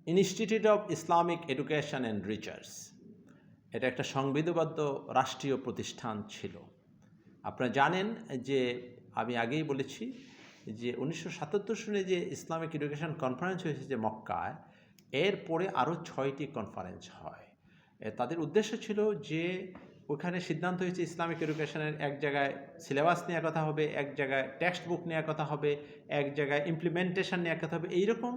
Institute of Islamic education and research এটা একটা সংবিধিবদ্ধ রাষ্ট্রীয় প্রতিষ্ঠান ছিল। আপনারা জানেন যে আমি আগেই বলেছি যে 1977 সালে যে ইসলামিক এডুকেশন কনফারেন্স হয়েছে যে মক্কায়, এরপরে আরও 6টি কনফারেন্স হয়। তাদের উদ্দেশ্য ছিল যে ওখানে সিদ্ধান্ত হয়েছে ইসলামিক এডুকেশনের এক জায়গায় সিলেবাস নেওয়ার কথা হবে, এক জায়গায় টেক্সট বুক নেওয়ার কথা হবে, এক জায়গায় ইমপ্লিমেন্টেশন নেওয়ার কথা হবে। এইরকম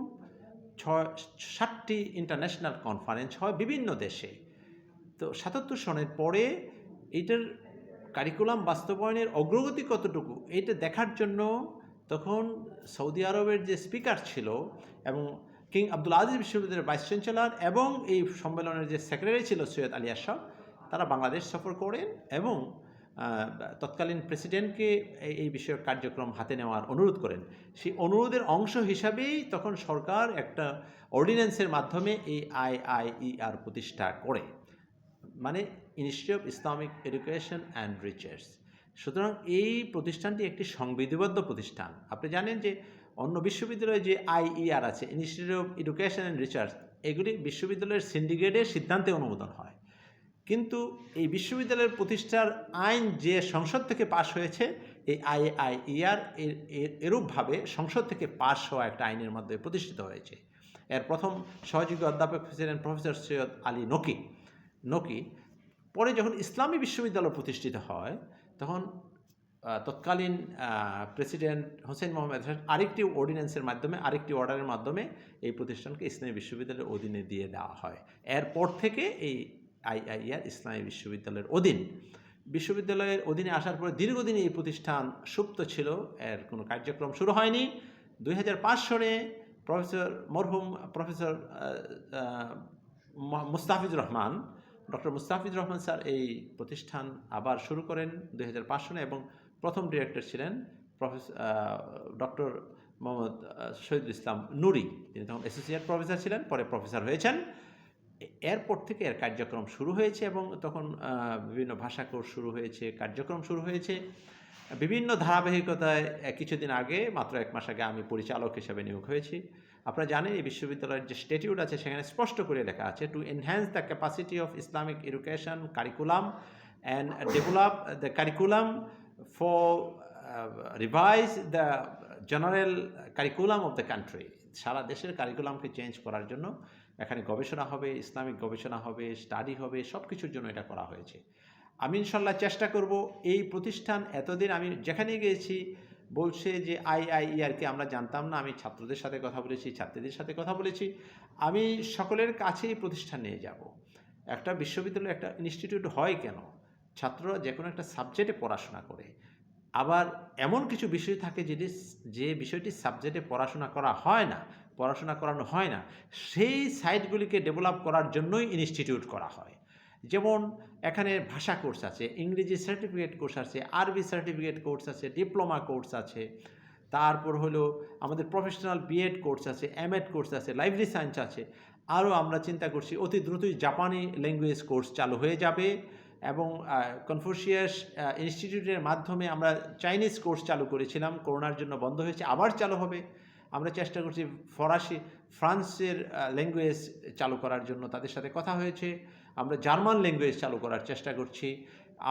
7টি ইন্টারন্যাশনাল কনফারেন্স হয় বিভিন্ন দেশে। তো 77 সনের পরে এইটার কারিকুলাম বাস্তবায়নের অগ্রগতি কতটুকু এইটা দেখার জন্য তখন সৌদি আরবের যে স্পিকার ছিল এবং কিং আব্দুল আজিজ বিশ্ববিদ্যালয়ের ভাইস চ্যান্সেলর এবং এই সম্মেলনের যে সেক্রেটারি ছিল সৈয়দ আলী আশরাফ, তারা বাংলাদেশ সফর করেন এবং তৎকালীন প্রেসিডেন্টকে এই বিষয়ক কার্যক্রম হাতে নেওয়ার অনুরোধ করেন। সেই অনুরোধের অংশ হিসাবেই তখন সরকার একটা অর্ডিন্যান্সের মাধ্যমে এই IIER প্রতিষ্ঠা করে, মানে institute of Islamic education and research. সুতরাং এই প্রতিষ্ঠানটি একটি সংবিধিবদ্ধ প্রতিষ্ঠান। আপনি জানেন যে অন্য বিশ্ববিদ্যালয়ে যে IER আছে, institute of education and research, এগুলি বিশ্ববিদ্যালয়ের সিন্ডিকেটের সিদ্ধান্তে অনুমোদন হয়। কিন্তু এই বিশ্ববিদ্যালয়ের প্রতিষ্ঠার আইন যে সংসদ থেকে পাশ হয়েছে, এই IIER এরূপভাবে সংসদ থেকে পাশ হওয়া একটা আইনের মাধ্যমে প্রতিষ্ঠিত হয়েছে। এর প্রথম সহযোগী অধ্যাপক ছিলেন প্রফেসর সৈয়দ আলী নকি। পরে যখন ইসলামী বিশ্ববিদ্যালয় প্রতিষ্ঠিত হয়, তখন তৎকালীন প্রেসিডেন্ট হোসেন মোহাম্মদ আরেকটি অর্ডিন্যান্সের মাধ্যমে, আরেকটি অর্ডারের মাধ্যমে এই প্রতিষ্ঠানকে ইসলামী বিশ্ববিদ্যালয়ের অধীনে দিয়ে দেওয়া হয়। এরপর থেকে এই IIER ইসলামী বিশ্ববিদ্যালয়ের বিশ্ববিদ্যালয়ের অধীনে আসার পরে দীর্ঘদিন এই প্রতিষ্ঠান সুপ্ত ছিল, এর কোনো কার্যক্রম শুরু হয়নি। 2005 সালে মরহুম professor doctor Mustafizur Rahman sir এই প্রতিষ্ঠান আবার শুরু করেন 2005 সালে এবং প্রথম ডিরেক্টর ছিলেন ডক্টর মোহাম্মদ শহীদুল ইসলাম নুরি। তিনি তখন অ্যাসোসিয়েট প্রফেসর ছিলেন, পরে প্রফেসর হয়েছেন। এরপর থেকে এর কার্যক্রম শুরু হয়েছে এবং তখন বিভিন্ন ভাষা কোর্স শুরু হয়েছে, কার্যক্রম শুরু হয়েছে বিভিন্ন ধারাবাহিকতায়। কিছুদিন আগে, মাত্র 1 মাস আগে, আমি পরিচালক হিসেবে নিয়োগ হয়েছি। আপনারা জানেন এই বিশ্ববিদ্যালয়ের যে স্ট্যাটিউট আছে সেখানে স্পষ্ট করে লেখা আছে, to enhance the capacity of Islamic education curriculum and develop the curriculum for revise the general curriculum of the country. সারা দেশের কারিকুলামকে চেঞ্জ করার জন্য এখানে গবেষণা হবে, ইসলামিক গবেষণা হবে, স্টাডি হবে, সব কিছুর জন্য এটা করা হয়েছে। আমি ইনশাল্লাহ চেষ্টা করব এই প্রতিষ্ঠান, এতদিন আমি যেখানে গিয়েছি বলছে যে IIERকে আমরা জানতাম না। আমি ছাত্রদের সাথে কথা বলেছি, ছাত্রীদের সাথে কথা বলেছি। আমি সকলের কাছেই প্রতিষ্ঠান নিয়ে যাব। একটা বিশ্ববিদ্যালয়, একটা ইনস্টিটিউট হয় কেন? ছাত্ররা যে কোনো একটা সাবজেক্টে পড়াশোনা করে, আবার এমন কিছু বিষয় থাকে যে বিষয়টি সাবজেক্টে পড়াশোনা করানো হয় না, সেই সাইটগুলিকে ডেভেলপ করার জন্যই ইনস্টিটিউট করা হয়। যেমন এখানে ভাষা কোর্স আছে, ইংরেজি সার্টিফিকেট কোর্স আছে, আরবি সার্টিফিকেট কোর্স আছে, ডিপ্লোমা কোর্স আছে, তারপর হলো আমাদের প্রফেশনাল BEd কোর্স আছে, MAd কোর্স আছে, লাইব্রেরি সায়েন্স আছে। আরও আমরা চিন্তা করছি অতি দ্রুতই জাপানি ল্যাঙ্গুয়েজ কোর্স চালু হয়ে যাবে এবং কনফুসিয়াস ইনস্টিটিউটের মাধ্যমে আমরা চাইনিজ কোর্স চালু করেছিলাম, করোনার জন্য বন্ধ হয়েছে, আবার চালু হবে। আমরা চেষ্টা করছি ফ্রান্সের ল্যাঙ্গুয়েজ চালু করার জন্য, তাদের সাথে কথা হয়েছে। আমরা জার্মান ল্যাঙ্গুয়েজ চালু করার চেষ্টা করছি।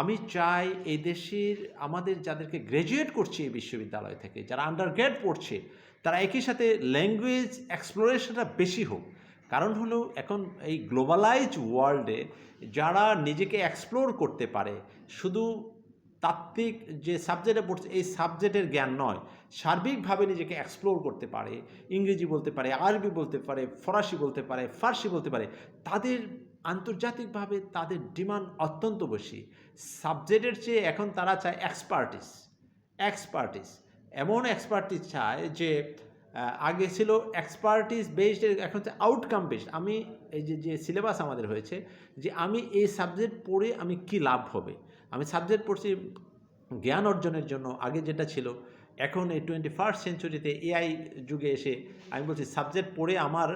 আমি চাই এই দেশের আমাদের যাদেরকে গ্র্যাজুয়েট করছে এই বিশ্ববিদ্যালয় থেকে, যারা আন্ডারগ্রেড পড়ছে, তারা একই সাথে ল্যাঙ্গুয়েজ এক্সপ্লোরেশনটা বেশি হোক। কারণ হলো এখন এই গ্লোবালাইজ ওয়ার্ল্ডে যারা নিজেকে এক্সপ্লোর করতে পারে, শুধু তাত্ত্বিক যে সাবজেক্টে পড়ছে এই সাবজেক্টের জ্ঞান নয়, সার্বিকভাবে নিজেকে এক্সপ্লোর করতে পারে, ইংরেজি বলতে পারে, আরবি বলতে পারে, ফরাসি বলতে পারে, ফার্সি বলতে পারে, তাদের আন্তর্জাতিকভাবে তাদের ডিমান্ড অত্যন্ত বেশি। সাবজেক্টের চেয়ে এখন তারা চায় এক্সপার্টিস। এমন এক্সপার্টিস চায় যে আগে ছিল এক্সপার্টিস বেসড, এখন হচ্ছে আউটকাম বেসড। আমি এই যে সিলেবাস আমাদের হয়েছে যে আমি এই সাবজেক্ট পড়ে আমি কি লাভ হবে। আমি সাবজেক্ট পড়ছি জ্ঞান অর্জনের জন্য, আগে যেটা ছিল। এখন এই 21st সেঞ্চুরিতে AI যুগে এসে আমি বলছি সাবজেক্ট পড়ে আমার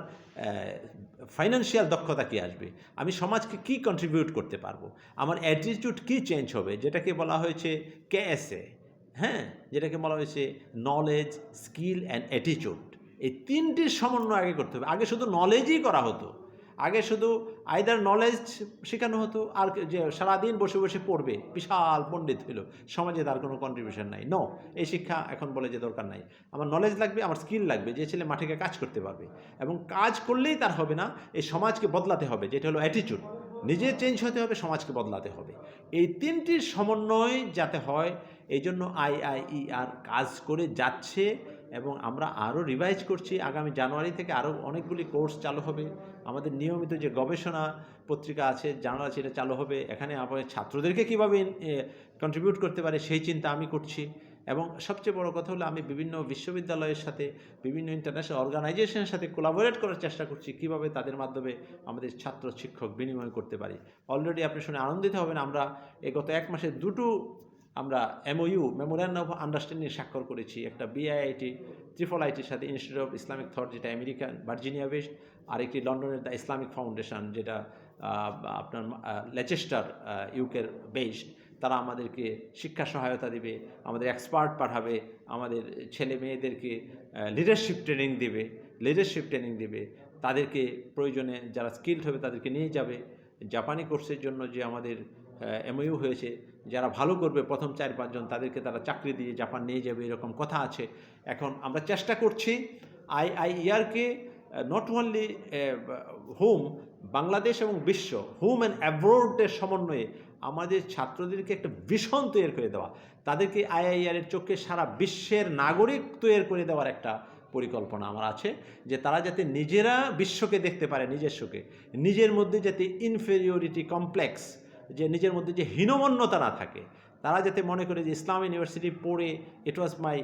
ফাইন্যান্সিয়াল দক্ষতা কী আসবে, আমি সমাজকে কি কন্ট্রিবিউট করতে পারবো, আমার অ্যাটিটিউড কি চেঞ্জ হবে, যেটাকে বলা হয়েছে KSA, যেটাকে বলা হয়েছে নলেজ, স্কিল অ্যান্ড অ্যাটিটিউড। এই তিনটির সমন্বয় আগে করতে হবে। আগে শুধু নলেজই করা হতো, আগে শুধু আইদার নলেজ শেখানো হতো, আর যে সারাদিন বসে বসে পড়বে বিশাল পণ্ডিত হইল, সমাজে তার কোনো কন্ট্রিবিউশন নাই। নো, এই শিক্ষা এখন বলে যে দরকার নাই। আমার নলেজ লাগবে, আমার স্কিল লাগবে, যে ছেলে মাঠে গিয়ে কাজ করতে পারবে, এবং কাজ করলেই তার হবে না, এই সমাজকে বদলাতে হবে, যেটা হলো অ্যাটিটিউড। নিজে চেঞ্জ হতে হবে, সমাজকে বদলাতে হবে। এই তিনটির সমন্বয় যাতে হয়, এই জন্য IIER কাজ করে যাচ্ছে, এবং আমরা আরও রিভাইজ করছি। আগামী জানুয়ারি থেকে আরও অনেকগুলি কোর্স চালু হবে। আমাদের নিয়মিত যে গবেষণা পত্রিকা আছে, জার্নাল আছে, এটা চালু হবে। এখানে আমাদের ছাত্রদেরকে কীভাবে কন্ট্রিবিউট করতে পারে সেই চিন্তা আমি করছি। এবং সবচেয়ে বড় কথা হলো, আমি বিভিন্ন বিশ্ববিদ্যালয়ের সাথে, বিভিন্ন ইন্টারন্যাশনাল অর্গানাইজেশনের সাথে কোলাবোরেট করার চেষ্টা করছি, কীভাবে তাদের মাধ্যমে আমাদের ছাত্র শিক্ষক বিনিময় করতে পারি। অলরেডি আপনি শুনে আনন্দিত হবেন, আমরা গত 1 মাসে দুটো আমরা MOU, মেমোরেন্ডাম অফ আন্ডারস্ট্যান্ডিং স্বাক্ষর করেছি। একটা BIIT IIITর সাথে, ইনস্টিটিউট অফ ইসলামিক থট, যেটা আমেরিকান ভার্জিনিয়া বেসড, আর একটি লন্ডনের দ্য ইসলামিক ফাউন্ডেশন, যেটা আপনার লেচেস্টার ইউকের বেসড। তারা আমাদেরকে শিক্ষা সহায়তা দেবে, আমাদের এক্সপার্ট পাঠাবে, আমাদের ছেলে মেয়েদেরকে লিডারশিপ ট্রেনিং দেবে, তাদেরকে প্রয়োজনে যারা স্কিলড হবে তাদেরকে নিয়ে যাবে। জাপানি কোর্সের জন্য যে আমাদের MOU হয়েছে, যারা ভালো করবে প্রথম 4-5 জন, তাদেরকে তারা চাকরি দিয়ে জাপান নিয়ে যাবে, এরকম কথা আছে। এখন আমরা চেষ্টা করছি IIERকে নট অনলি হোম, বাংলাদেশ এবং বিশ্ব, হোম অ্যান্ড অ্যাব্রোডের সমন্বয়ে আমাদের ছাত্রদেরকে একটা ভিশন তৈরি করে দেওয়া, তাদেরকে IIER-এর চোখে সারা বিশ্বের নাগরিক তৈরি করে দেওয়ার একটা পরিকল্পনা আমার আছে, যে তারা যাতে নিজেরা বিশ্বকে দেখতে পারে নিজস্বকে, নিজের মধ্যে যাতে ইনফেরিয়রিটি কমপ্লেক্স, যে নিজের মধ্যে যে হীনমন্যতা না থাকে, তারা যাতে মনে করে যে ইসলাম ইউনিভার্সিটি পড়ে it was my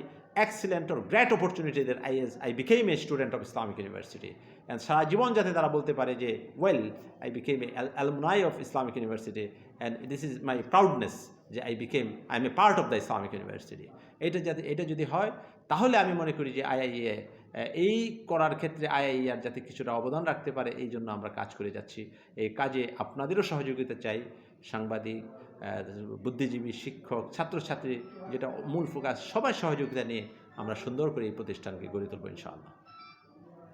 excellent or great opportunity that I became a student of Islamic university, and সারা জীবন যাতে তারা বলতে পারে যে well, I became a alumni of Islamic university, and this is my proudness যে I am a part of the Islamic university. এটা যদি হয়, তাহলে আমি মনে করি যে IIER এই করার ক্ষেত্রে IIER যাতে কিছুটা অবদান রাখতে পারে, এই জন্য আমরা কাজ করে যাচ্ছি। এই কাজে আপনাদেরও সহযোগিতা চাই, সাংবাদিক, বুদ্ধিজীবী, শিক্ষক, ছাত্রছাত্রী, যেটা মূল ফোকাস, সবার সহযোগিতা নিয়ে আমরা সুন্দর করে এই প্রতিষ্ঠানকে গড়ে তুলব ইনশাআল্লাহ।